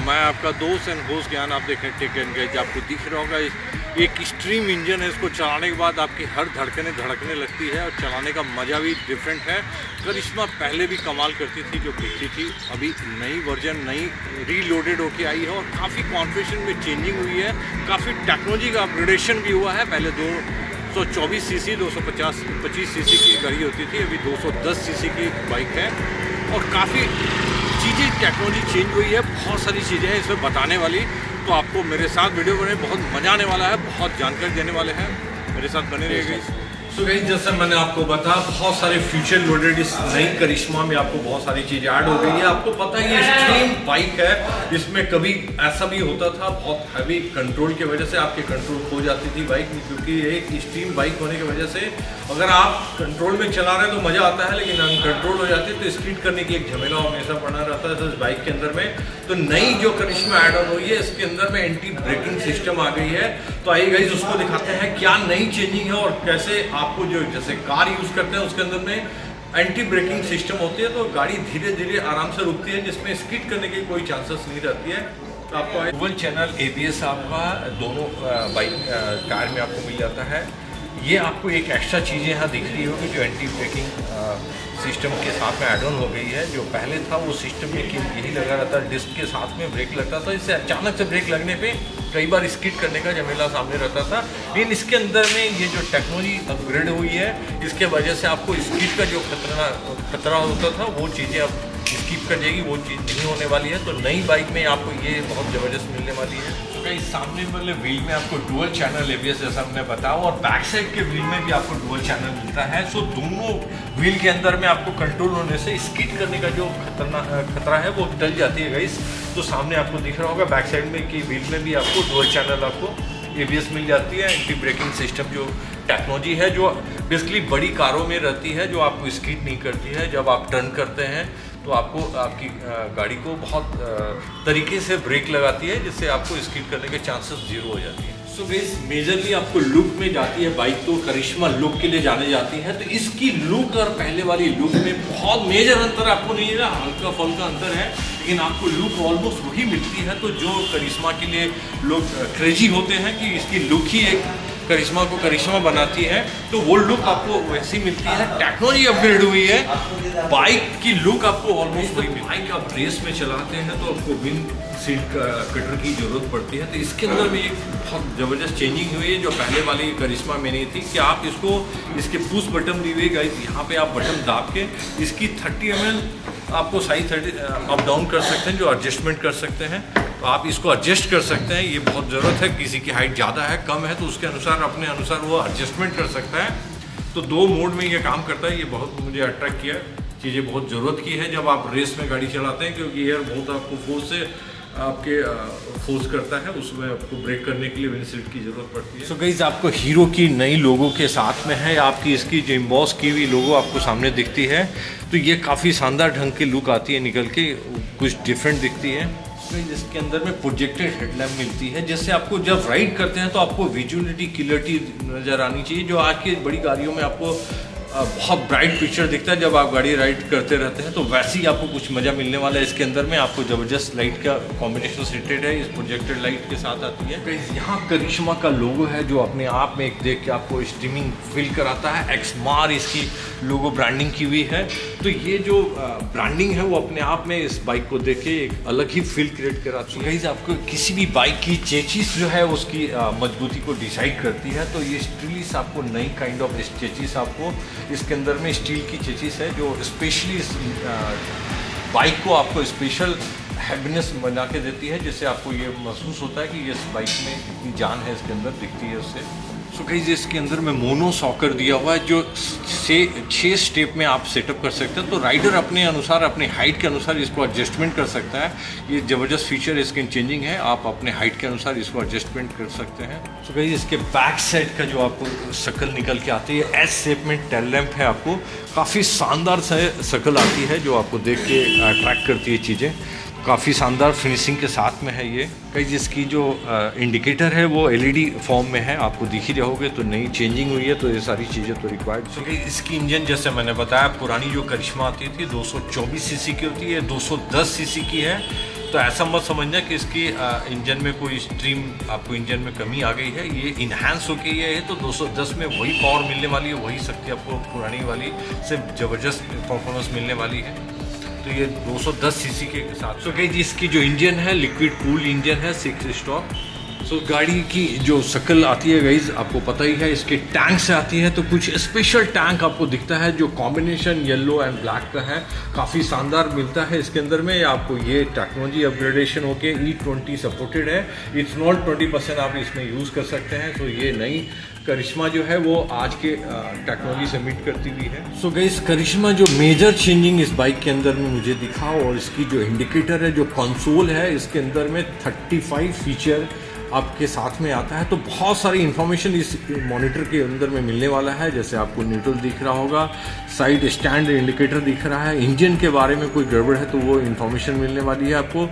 मैं आपका दोस्त एंड होस्ट ज्ञान, आप देख रहे हैं टेक एंड गाइड। आपको दिख रहा होगा एक स्ट्रीम इंजन है, इसको चलाने के बाद आपकी हर धड़कने धड़कने लगती है और चलाने का मज़ा भी डिफरेंट है। करिश्मा पहले भी कमाल करती थी जो बिकती थी, अभी नई वर्जन नई रीलोडेड होके आई है और काफ़ी कॉन्फ़िगरेशन में चेंजिंग हुई है, काफ़ी टेक्नोलॉजी का अपग्रेडेशन भी हुआ है। पहले 224 सीसी 225 सीसी की गाड़ी होती थी, अभी 210 सीसी की बाइक है और काफ़ी चीज़ें टेक्नोलॉजी चेंज हुई है। बहुत सारी चीज़ें हैं इसमें बताने वाली, तो आपको मेरे साथ वीडियो बने बहुत मज़ा आने वाला है, बहुत जानकारी देने वाले हैं, मेरे साथ बने रहिएगा। सो गाइस, जैसे मैंने आपको बताया बहुत सारे फ्यूचर लोडेड इस नई करिश्मा में आपको बहुत सारी चीज़ें ऐड हो गई है। आपको पता है ये स्ट्रीम बाइक है, इसमें कभी ऐसा भी होता था बहुत हैवी कंट्रोल की वजह से आपके कंट्रोल खो जाती थी बाइक में, क्योंकि एक स्ट्रीम बाइक होने की वजह से अगर आप कंट्रोल में चला रहे हैं तो मज़ा आता है, लेकिन अनकंट्रोल हो जाती है तो स्किड करने की एक झमेला हमेशा पड़ा रहता है तो इस बाइक के अंदर में। तो नई जो करिश्मा ऐड ऑन हुई है इसके अंदर में एंटी ब्रेकिंग सिस्टम आ गई है। तो आइए गाइस उसको दिखाते हैं क्या नई चेंजिंग है और कैसे आपको जो जैसे कार यूज़ करते हैं उसके अंदर में एंटी ब्रेकिंग सिस्टम होती है तो गाड़ी धीरे धीरे आराम से रुकती है, जिसमें स्किड करने की कोई चांसेस नहीं रहती है। तो आपको डुअल चैनल ABS आपका दोनों बाइक टायर में आपको मिल जाता है। ये आपको एक एक्स्ट्रा चीज़ें यहाँ दिख रही होगी जो एंटी ब्रेकिंग सिस्टम के साथ में एड ऑन हो गई है। जो पहले था वो सिस्टम में यही लगा रहता, डिस्क के साथ में ब्रेक लगता था, इससे अचानक से ब्रेक लगने पे कई बार स्किड करने का झमेला सामने रहता था। लेकिन इसके अंदर में ये जो टेक्नोलॉजी अपग्रेड हुई है इसके वजह से आपको स्किड का जो खतरा होता था वो चीज़ें अब स्किप कर जाएगी, वो चीज़ नहीं होने वाली है। तो नई बाइक में आपको ये बहुत ज़बरदस्त मिलने वाली है। तो कहीं सामने वाले व्हील में आपको डुअल चैनल ABS जैसा हमने बताया और बैक साइड के व्हील में भी आपको डुअल चैनल मिलता है। सो दोनों व्हील के अंदर में आपको कंट्रोल होने से स्किड करने का जो खतरा है वो टल जाती है गाइस। तो सामने आपको दिख रहा होगा बैक साइड में कि व्हील में भी आपको डुअल चैनल आपको ABS मिल जाती है। एंटी ब्रेकिंग सिस्टम जो टेक्नोलॉजी है जो बेसिकली बड़ी कारों में रहती है, जो आपको स्किड नहीं करती है। जब आप टर्न करते हैं तो आपको आपकी गाड़ी को बहुत तरीके से ब्रेक लगाती है, जिससे आपको स्किड करने के चांसेस जीरो हो जाती है। सो गाइस मेजरली आपको लुक में जाती है बाइक, तो करिश्मा लुक के लिए जाने जाती है। तो इसकी लुक और पहले वाली लुक में बहुत मेजर अंतर आपको नहीं है, हल्का फुल्का अंतर है, लेकिन आपको लुक ऑलमोस्ट वही मिलती है। तो जो करिश्मा के लिए लोग क्रेजी होते हैं कि इसकी लुक ही एक करिश्मा को करिश्मा बनाती है, तो वो लुक आपको वैसी मिलती है। टेक्नोलॉजी अपग्रेड हुई है, बाइक की लुक आपको ऑलमोस्ट वही मिलती है। बाइक आप रेस में चलाते हैं तो आपको विंड शील्ड कटर की ज़रूरत पड़ती है। तो इसके अंदर में एक बहुत ज़बरदस्त चेंजिंग हुई है जो पहले वाली करिश्मा में नहीं थी, कि आप इसके पुश बटन दी हुई गाइस, यहाँ पे आप बटन दाब के इसकी 30 mm आपको साइज 30 अप डाउन कर सकते हैं, जो एडजस्टमेंट कर सकते हैं। तो आप इसको एडजस्ट कर सकते हैं, ये बहुत ज़रूरत है। किसी की हाइट ज़्यादा है कम है तो उसके अनुसार अपने अनुसार वो एडजस्टमेंट कर सकता है। तो 2 मोड में ये काम करता है। ये बहुत मुझे अट्रैक्ट किया, चीज़ें बहुत ज़रूरत की है जब आप रेस में गाड़ी चलाते हैं, क्योंकि एयर बहुत आपको फोर्स से आपके फोर्स करता है, उसमें आपको ब्रेक करने के लिए विंडशील्ड की ज़रूरत पड़ती है। सो गाइस आपको हीरो की नई लोगो के साथ में है, आपकी इसकी जो एम्बॉस की हुई लोगो आपको सामने दिखती है। तो ये काफ़ी शानदार ढंग की लुक आती है निकल के, कुछ डिफरेंट दिखती है। इसके अंदर में प्रोजेक्टेड हेडलैम्प मिलती है, जिससे आपको जब राइड करते हैं तो आपको विजुअलिटी क्लियरिटी नज़र आनी चाहिए। जो आज की बड़ी गाड़ियों में आपको बहुत ब्राइट पिक्चर दिखता है जब आप गाड़ी राइड करते रहते हैं, तो वैसे ही आपको कुछ मज़ा मिलने वाला है। इसके अंदर में आपको ज़बरदस्त लाइट का कॉम्बिनेशन सेटेड है, इस प्रोजेक्टेड लाइट के साथ आती है। यहाँ करिश्मा का लोगो है जो अपने आप में एक देख के आपको स्ट्रीमिंग फील कराता है। एक्समार इसकी लोगो ब्रांडिंग की हुई है। तो ये जो ब्रांडिंग है वो अपने आप में इस बाइक को देख के एक अलग ही फील क्रिएट कराती है। गाइस आपको किसी भी बाइक की चेचिस जो है उसकी मजबूती को डिसाइड करती है। तो ये स्टीलिस आपको नई काइंड ऑफ चेचिस आपको इसके अंदर में स्टील की चेचिस है, जो स्पेशली इस बाइक को आपको स्पेशल हैप्पीनेस बना के देती है, जिससे आपको ये महसूस होता है कि इस बाइक में इतनी जान है इसके अंदर दिखती है उससे। सो गाइस इसके अंदर में मोनो सॉकर दिया हुआ है, जो 6 स्टेप में आप सेटअप कर सकते हैं। तो राइडर अपने अनुसार अपने हाइट के अनुसार इसको एडजस्टमेंट कर सकता है। ये ज़बरदस्त फीचर इसके चेंजिंग है, आप अपने हाइट के अनुसार इसको एडजस्टमेंट कर सकते हैं। सो गाइस इसके बैक साइड का जो आपको शक्ल निकल के आती है एस शेप में टेल लैम्प है, आपको काफ़ी शानदार शक्ल आती है जो आपको देख के अट्रैक्ट करती है चीज़ें। काफ़ी शानदार फिनिशिंग के साथ में है ये। कई जिसकी जो इंडिकेटर है वो LED फॉर्म में है, आपको दिख ही रहोगे। तो नई चेंजिंग हुई है तो ये सारी चीज़ें तो रिक्वायर्ड। सो इसकी इंजन जैसे मैंने बताया पुरानी जो करिश्मा आती थी 224 सीसी की होती है, 210 सीसी की है। तो ऐसा मत समझना कि इसकी इंजन में कोई स्ट्रीम आपको इंजन में कमी आ गई है। ये इन्हांस होके ये है, तो 210 में वही पावर मिलने वाली है, वही शक्ति आपको पुरानी वाली से ज़बरदस्त परफॉर्मेंस मिलने वाली है। तो ये 210 सीसी के साथ। सो गाइस इसकी जो इंजन है लिक्विड कूल इंजन है 6 स्टॉक। सो गाड़ी की जो शक्ल आती है गाइस आपको पता ही है, इसके टैंक से आती है। तो कुछ स्पेशल टैंक आपको दिखता है जो कॉम्बिनेशन येलो एंड ब्लैक का है, काफ़ी शानदार मिलता है इसके अंदर में। आपको ये टेक्नोलॉजी अपग्रेडेशन होके E20 सपोर्टेड है। इथनॉल 20% आप इसमें यूज़ कर सकते हैं। सो ये नई करिश्मा जो है वो आज के टेक्नोलॉजी से मीट करती हुई है। सो गाइस करिश्मा जो मेजर चेंजिंग इस बाइक के अंदर में मुझे दिखा, और इसकी जो इंडिकेटर है, जो कंसोल है, इसके अंदर में 35 फीचर आपके साथ में आता है। तो बहुत सारी इन्फॉर्मेशन इस मॉनिटर के अंदर में मिलने वाला है। जैसे आपको न्यूट्रल दिख रहा होगा, साइड स्टैंड इंडिकेटर दिख रहा है, इंजन के बारे में कोई गड़बड़ है तो वो इन्फॉर्मेशन मिलने वाली है आपको,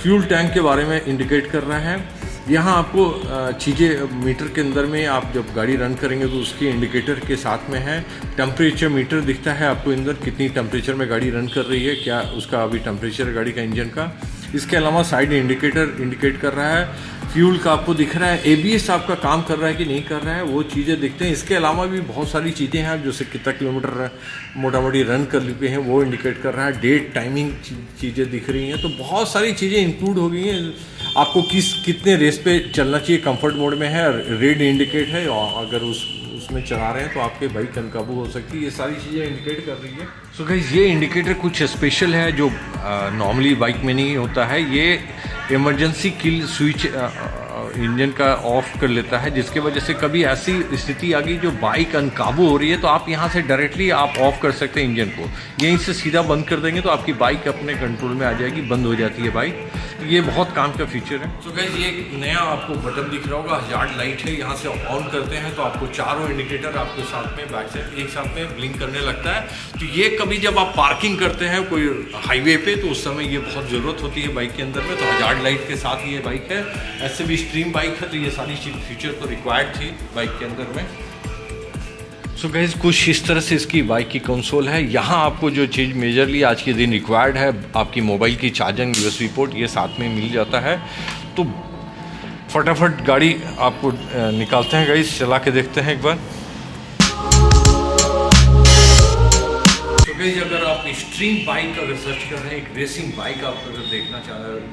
फ्यूल टैंक के बारे में इंडिकेट कर रहा है। यहाँ आपको चीज़ें मीटर के अंदर में आप जब गाड़ी रन करेंगे तो उसकी इंडिकेटर के साथ में है। टेम्परेचर मीटर दिखता है आपको अंदर, कितनी टेम्परेचर में गाड़ी रन कर रही है, क्या उसका अभी टेम्परेचर गाड़ी का इंजन का। इसके अलावा साइड इंडिकेटर इंडिकेट कर रहा है, फ्यूल का आपको दिख रहा है, ABS आपका काम कर रहा है कि नहीं कर रहा है वो चीज़ें दिखते हैं। इसके अलावा भी बहुत सारी चीज़ें हैं, जैसे कितना किलोमीटर मोटा मोटी रन कर चुके हैं वो इंडिकेट कर रहा है, डेट टाइमिंग चीज़ें दिख रही हैं। तो बहुत सारी चीज़ें इंक्लूड हो गई हैं। आपको कितने रेस पे चलना चाहिए, कंफर्ट मोड में है, रेड इंडिकेट है, और अगर उसमें चला रहे हैं तो आपके बाइक अनकाबू हो सकती है। ये सारी चीज़ें इंडिकेट कर रही है। सो गाइस ये इंडिकेटर कुछ स्पेशल है जो नॉर्मली बाइक में नहीं होता है। ये इमरजेंसी किल स्विच इंजन का ऑफ कर लेता है, जिसके वजह से कभी ऐसी स्थिति आ गई जो बाइक अनकाबू हो रही है तो आप यहाँ से डायरेक्टली आप ऑफ कर सकते हैं इंजन को, यहीं से सीधा बंद कर देंगे तो आपकी बाइक अपने कंट्रोल में आ जाएगी, बंद हो जाती है बाइक। तो ये बहुत काम का फीचर है। तो गाइस ये एक नया आपको बटन दिख रहा होगा, हजार्ड लाइट है, यहाँ से ऑन करते हैं तो आपको चारों इंडिकेटर आपके साथ में बैक साइड एक साथ में ब्लिंक करने लगता है। तो ये कभी जब आप पार्किंग करते हैं कोई हाईवे पे तो उस समय ये बहुत ज़रूरत होती है बाइक के अंदर में। तो हजार्ड लाइट के साथ ये बाइक है, ऐसे भी स्ट्रीम बाइक है तो ये सारी फीचर तो रिक्वायर्ड थी बाइक के अंदर में। सो गाइस कुछ इस तरह से इसकी बाइक की कंसोल है। यहाँ आपको जो चीज़ मेजरली आज के दिन रिक्वायर्ड है, आपकी मोबाइल की चार्जिंग USB पोर्ट ये साथ में मिल जाता है। तो फटाफट गाड़ी आपको निकालते हैं गाइस, चला के देखते हैं एक बार। अगर आप एक्सट्रीम बाइक अगर सर्च कर रहे हैं, एक रेसिंग बाइक आप अगर देखना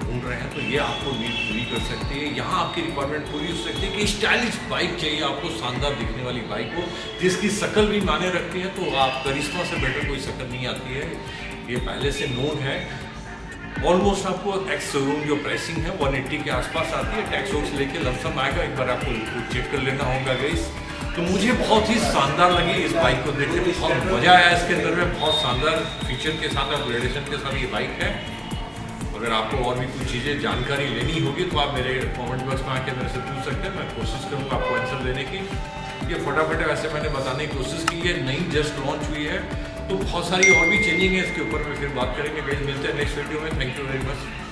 ढूंढ रहे हैं तो ये आपको नीड पूरी कर सकती है। यहाँ आपकी रिक्वायरमेंट पूरी हो सकती है कि स्टाइलिश बाइक चाहिए आपको, शानदार दिखने वाली बाइक हो जिसकी शक्ल भी माने रखती है। तो आप करिश्मा से बेटर कोई शक्ल नहीं आती है, ये पहले से नोन है। ऑलमोस्ट आपको एक्स शोरूम जो प्राइसिंग है 180 के आसपास आती है, टैक्स वैक्स लेके लमसम आएगा, एक बार आपको चेक कर लेना होगा गाइस। तो मुझे बहुत ही शानदार लगी इस बाइक को देख के, बहुत मज़ा आया इसके अंदर में, बहुत शानदार फीचर के साथ अपग्रेडेशन के साथ ये बाइक है। अगर आपको और भी कुछ चीज़ें जानकारी लेनी होगी तो आप मेरे कमेंट बॉक्स में आके मेरे से पूछ सकते हैं, मैं कोशिश करूँगा आपको आंसर देने की। ये फटाफट वैसे मैंने बताने की कोशिश की है, नई जस्ट लॉन्च हुई है तो बहुत सारी और भी चेंजिंग है, इसके ऊपर में फिर बात करेंगे। मिलते हैं नेक्स्ट वीडियो में। Thank you very much.